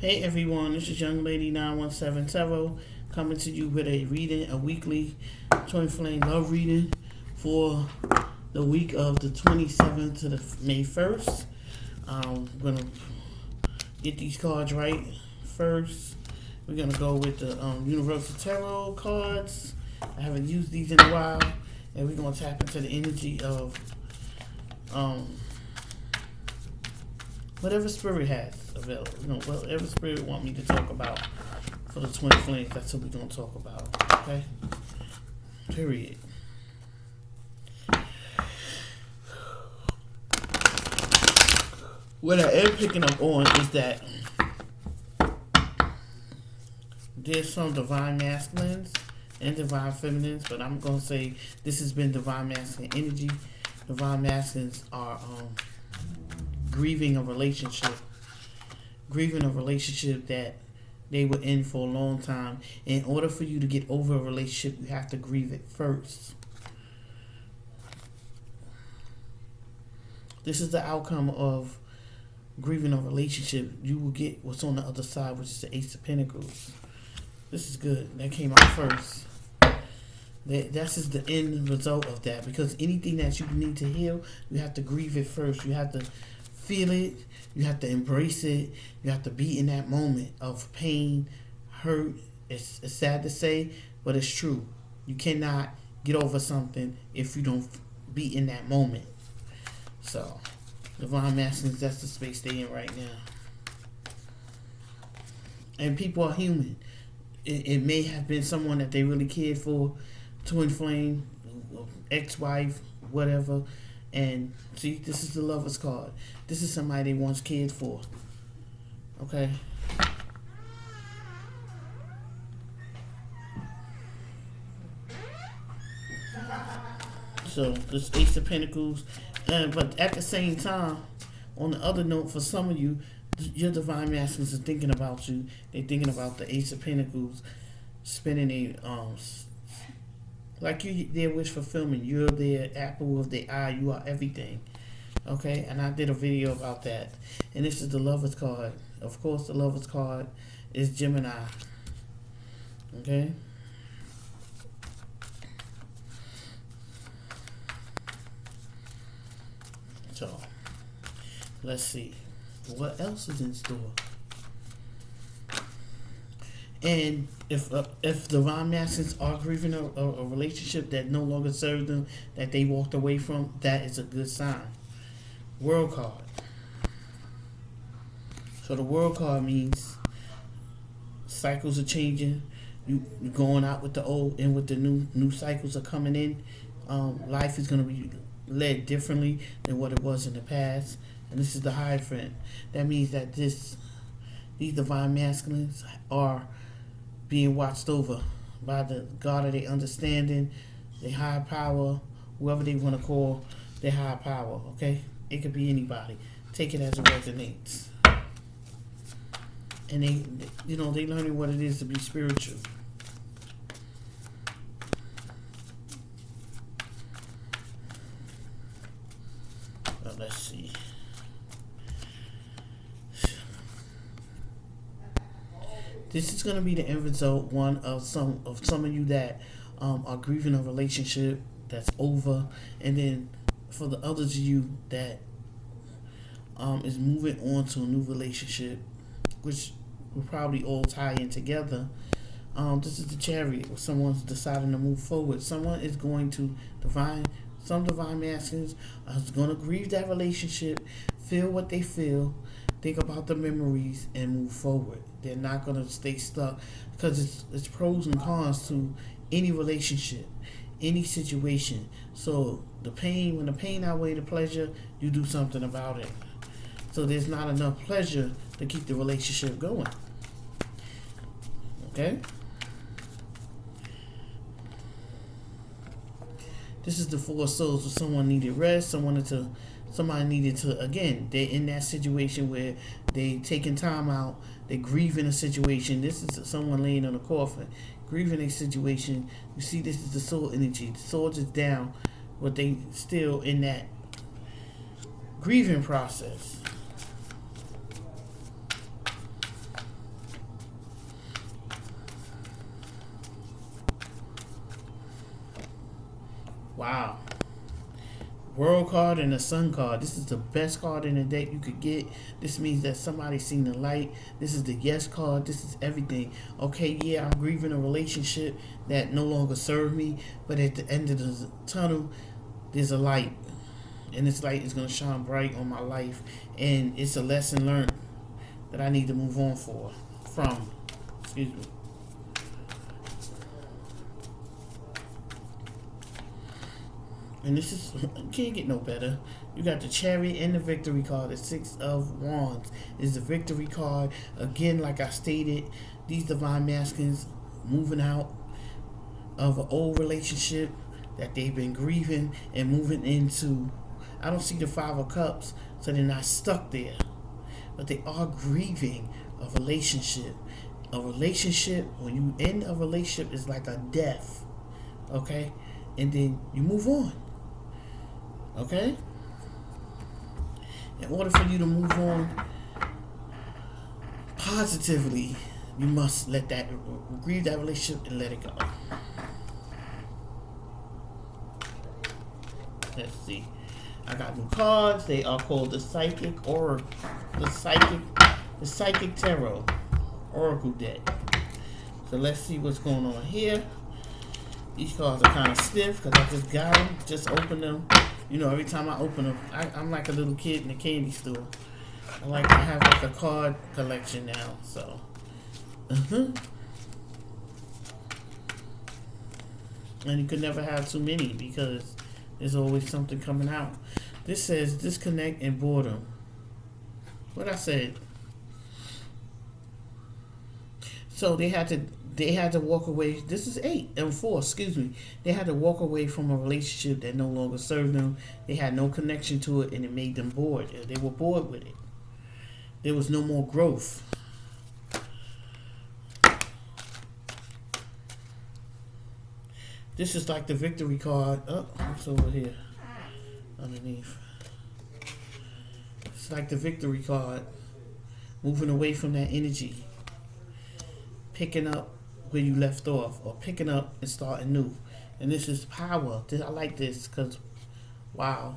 Hey everyone, this is Young Lady 9170 coming to you with a reading, a weekly twin flame love reading for the week of the 27th to the May 1st. I'm gonna get these cards right first. We're gonna go with the Universal Tarot cards. I haven't used these in a while, and we're gonna tap into the energy of whatever spirit has available. Whatever spirit want me to talk about for the twin flames, that's what we're gonna talk about. Okay? Period. What I am picking up on is that there's some divine masculines and divine feminines, but I'm gonna say this has been divine masculine energy. Divine masculines are grieving a relationship that they were in for a long time. In order for you to get over a relationship, you have to grieve it first. This is the outcome of grieving a relationship. You will get what's on the other side, which is the Ace of Pentacles. This is good. That came out first. That's just the end result of that, because anything that you need to heal, you have to grieve it first. You have to feel it. You have to embrace it. You have to be in that moment of pain, hurt. It's sad to say, but it's true. You cannot get over something if you don't be in that moment. So, divine masculines, that's the space they're in right now. And people are human. It may have been someone that they really cared for, twin flame, ex-wife, whatever. And see, this is the Lover's card. This is somebody they once cared for. Okay? So, this Ace of Pentacles. But at the same time, on the other note, for some of you, your divine masculines are thinking about you. They're thinking about the Ace of Pentacles, spinning a like you, their wish fulfillment. You're their apple of their eye. You are everything. Okay, and I did a video about that. And this is the Lover's card. Of course, the Lover's card is Gemini. Okay. So, let's see what else is in store. And if divine masculines are grieving a relationship that no longer serves them, that they walked away from, that is a good sign. World card. So the World card means cycles are changing. You're going out with the old and with the new cycles are coming in. Life is going to be led differently than what it was in the past. And this is the Hierophant. That means that these divine masculines are being watched over by the God of their understanding, their higher power, whoever they want to call their higher power. Okay, it could be anybody. Take it as it resonates. And they learning what it is to be spiritual. Let's see. This is going to be the end result, one of some of you that are grieving a relationship that's over, and then for the others of you that is moving on to a new relationship, which will probably all tie in together. This is the Chariot, where someone's deciding to move forward. Someone is going to some divine masculines are going to grieve that relationship, feel what they feel, think about the memories, and move forward. They're not going to stay stuck, because it's pros and cons to any relationship, any situation. So when the pain outweighs the pleasure, you do something about it. So there's not enough pleasure to keep the relationship going. Okay? This is the Four of Swords, where someone needed rest, somebody needed to, again, they're in that situation where they taking time out, they're grieving a situation. This is someone laying on a coffin, grieving a situation. You see, this is the soul energy. The sword is down, but they still in that grieving process. Wow. World card and the Sun card. This is the best card in the deck you could get. This means that somebody's seen the light. This is the Yes card. This is everything. Okay, yeah, I'm grieving a relationship that no longer served me, but at the end of the tunnel, there's a light. And this light is going to shine bright on my life. And it's a lesson learned that I need to move on from. Excuse me. And this is, can't get no better. You got the Chariot and the Victory card. The Six of Wands is the Victory card. Again, like I stated, these divine masculines moving out of an old relationship that they've been grieving and moving into. I don't see the Five of Cups, so they're not stuck there. But they are grieving a relationship. A relationship, when you end a relationship, is like a death. Okay? And then you move on. Okay? In order for you to move on positively, you must let that grieve that relationship and let it go. Let's see. I got new cards. They are called the Psychic Tarot Oracle deck. So let's see what's going on here. These cards are kind of stiff because I just got them, just opened them. You know, every time I open them, I'm like a little kid in a candy store. I like to have like a card collection now. So, and you could never have too many because there's always something coming out. This says disconnect and boredom. What I said. So they had to walk away. This is 8 and 4, excuse me. They had to walk away from a relationship that no longer served them. They had no connection to it, and it made them bored. They were bored with it. There was no more growth. This is like the Victory card. Oh, it's over here underneath. It's like the Victory card. Moving away from that energy. Picking up where you left off, or picking up and starting new. And this is power. I like this because, wow,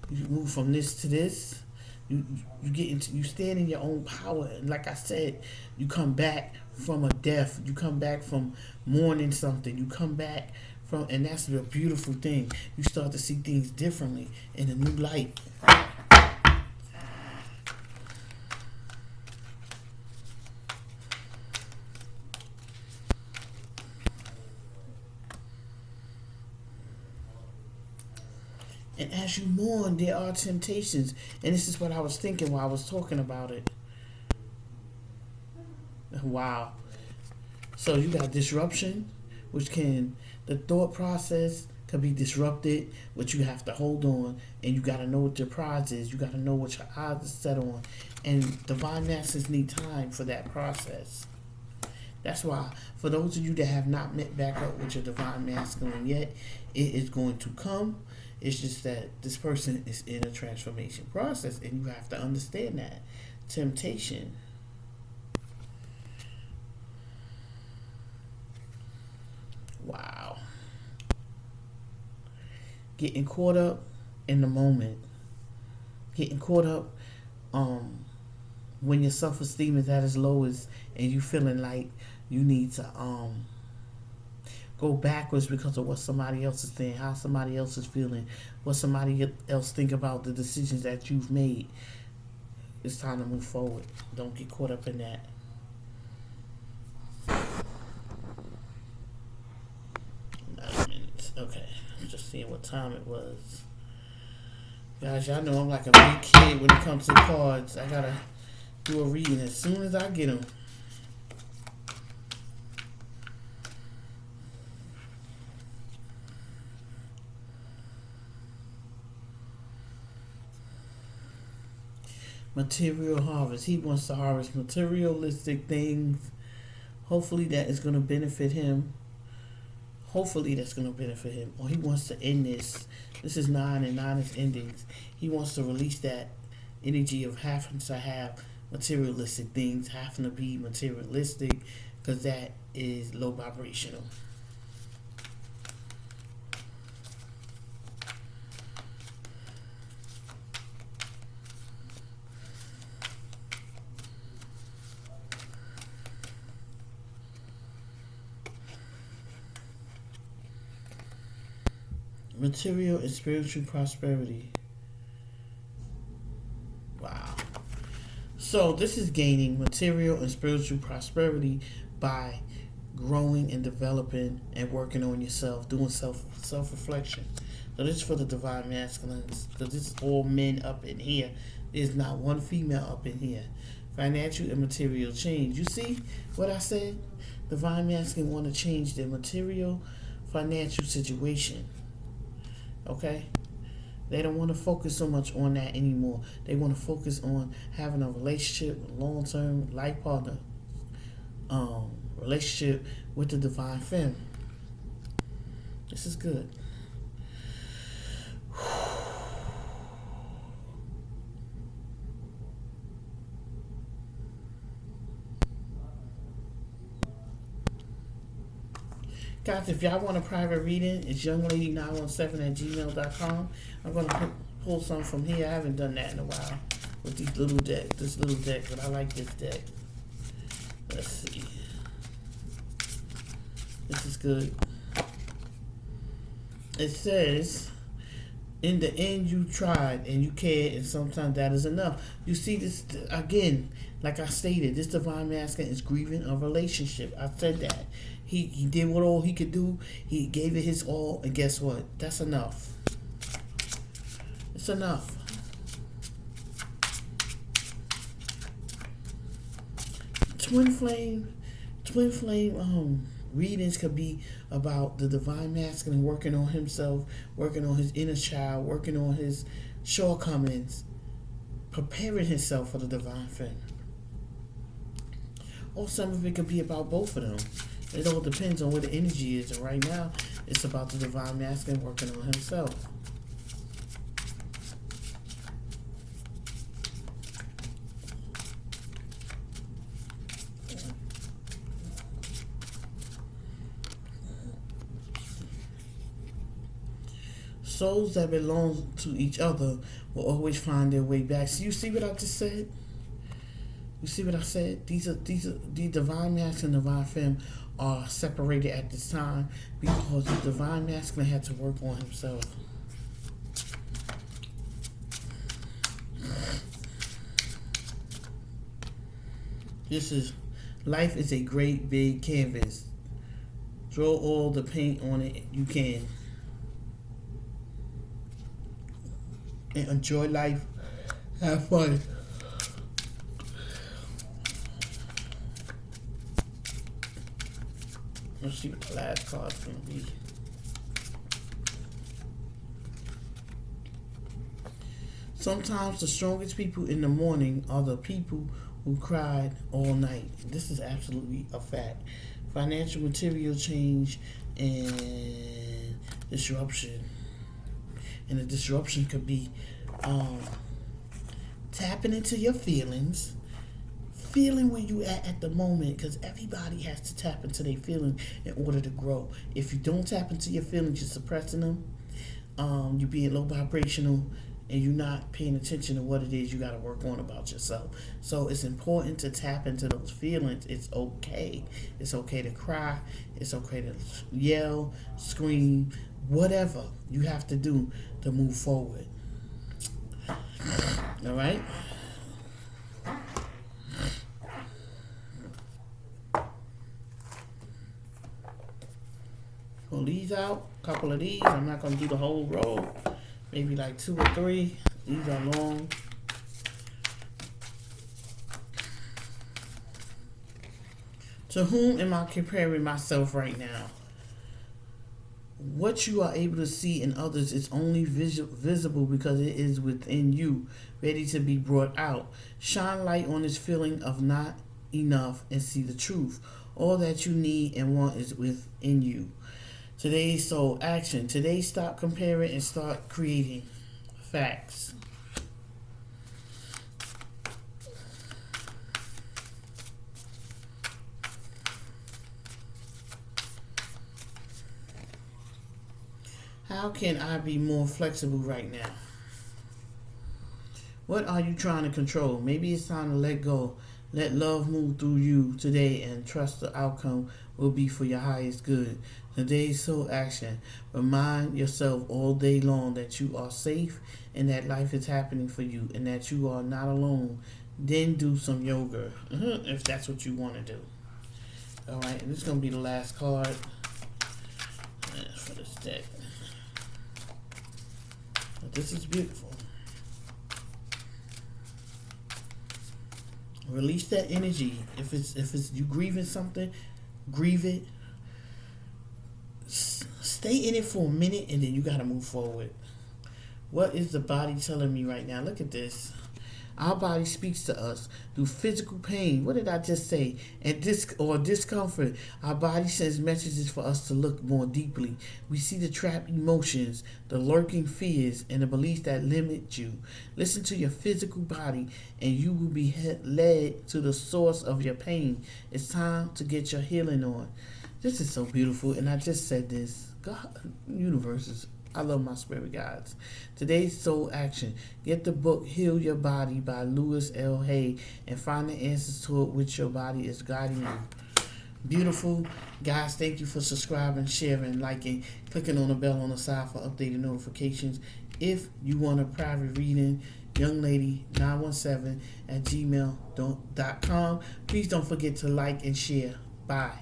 you move from this to this. You get into, you stand in your own power, and like I said, you come back from a death. You come back from mourning something. You come back from, and that's the beautiful thing. You start to see things differently in a new light. And as you mourn, there are temptations. And this is what I was thinking while I was talking about it. Wow. So you got disruption, which the thought process could be disrupted, but you have to hold on. And you got to know what your prize is. You got to know what your eyes are set on. And divine masters need time for that process. That's why, for those of you that have not met back up with your divine masculine yet, it is going to come. It's just that this person is in a transformation process, and you have to understand that. Temptation. Wow. Getting caught up in the moment. Getting caught up when your self-esteem is at its lowest and you feeling like you need to go backwards because of what somebody else is saying, how somebody else is feeling, what somebody else think about the decisions that you've made. It's time to move forward. Don't get caught up in that. Okay, I'm just seeing what time it was. Guys, y'all know I'm like a big kid when it comes to cards. I gotta do a reading as soon as I get them. Material harvest. He wants to harvest materialistic things. Hopefully that is going to benefit him. Hopefully that's going to benefit him. Or he wants to end this. This is 9, and 9 is endings. He wants to release that energy of having to have materialistic things, having to be materialistic, because that is low vibrational. Material and spiritual prosperity. Wow. So this is gaining material and spiritual prosperity by growing and developing and working on yourself, doing self reflection. So this is for the divine masculines, because this is all men up in here. There's not one female up in here. Financial and material change. You see what I said? Divine masculine want to change their material, financial situation. Okay? They don't want to focus so much on that anymore. They want to focus on having a relationship, a long-term life partner, relationship with the divine femme. This is good. Guys, if y'all want a private reading, it's younglady917@gmail.com. I'm going to pull some from here. I haven't done that in a while with this little deck, but I like this deck. Let's see. This is good. It says, in the end, you tried and you cared, and sometimes that is enough. You see this, again, like I stated, this divine masculine is grieving a relationship. I said that. He did what all he could do. He gave it his all, and guess what? That's enough. It's enough. Twin flame readings could be about the divine masculine working on himself, working on his inner child, working on his shortcomings, preparing himself for the divine femme. Or some of it could be about both of them. It all depends on where the energy is. And right now, it's about the divine masculine working on himself. Souls that belong to each other will always find their way back. So you see what I just said? You see what I said? These the divine masculine and divine femme are separated at this time because the divine masculine had to work on himself. Life is a great big canvas. Throw all the paint on it you can. And enjoy life. Have fun. Let's see what the last card's going to be. Sometimes the strongest people in the morning are the people who cried all night. This is absolutely a fact. Financial, material change, and disruption. And the disruption could be tapping into your feelings, feeling where you at the moment, because everybody has to tap into their feelings in order to grow. If you don't tap into your feelings, you're suppressing them. You're being low vibrational, and you're not paying attention to what it is you got to work on about yourself. So it's important to tap into those feelings. It's okay. It's okay to cry. It's okay to yell, scream, whatever you have to do to move forward. All right? Pull these out, a couple of these. I'm not going to do the whole row. Maybe like 2 or 3. These are long. To whom am I comparing myself right now? What you are able to see in others is only visible because it is within you, ready to be brought out. Shine light on this feeling of not enough and see the truth. All that you need and want is within you. Today's soul action. Today, stop comparing and start creating. Facts. How can I be more flexible right now? What are you trying to control? Maybe it's time to let go. Let love move through you today and trust the outcome will be for your highest good. Today's soul action. Remind yourself all day long that you are safe and that life is happening for you and that you are not alone. Then do some yoga if that's what you want to do. Alright, and this is going to be the last card for this deck. But this is beautiful. Release that energy. If it's you grieving something, grieve it. Stay in it for a minute and then you got to move forward. What is the body telling me right now? Look at this. Our body speaks to us through physical pain. What did I just say? And discomfort. Our body sends messages for us to look more deeply. We see the trapped emotions, the lurking fears, and the beliefs that limit you. Listen to your physical body, and you will be led to the source of your pain. It's time to get your healing on. This is so beautiful, and I just said this. God, universes. I love my spirit guides. Today's soul action. Get the book Heal Your Body by Louis L. Hay and find the answers to it which your body is guiding you. Beautiful. Guys, thank you for subscribing, sharing, liking, clicking on the bell on the side for updated notifications. If you want a private reading, younglady917 at gmail.com. Please don't forget to like and share. Bye.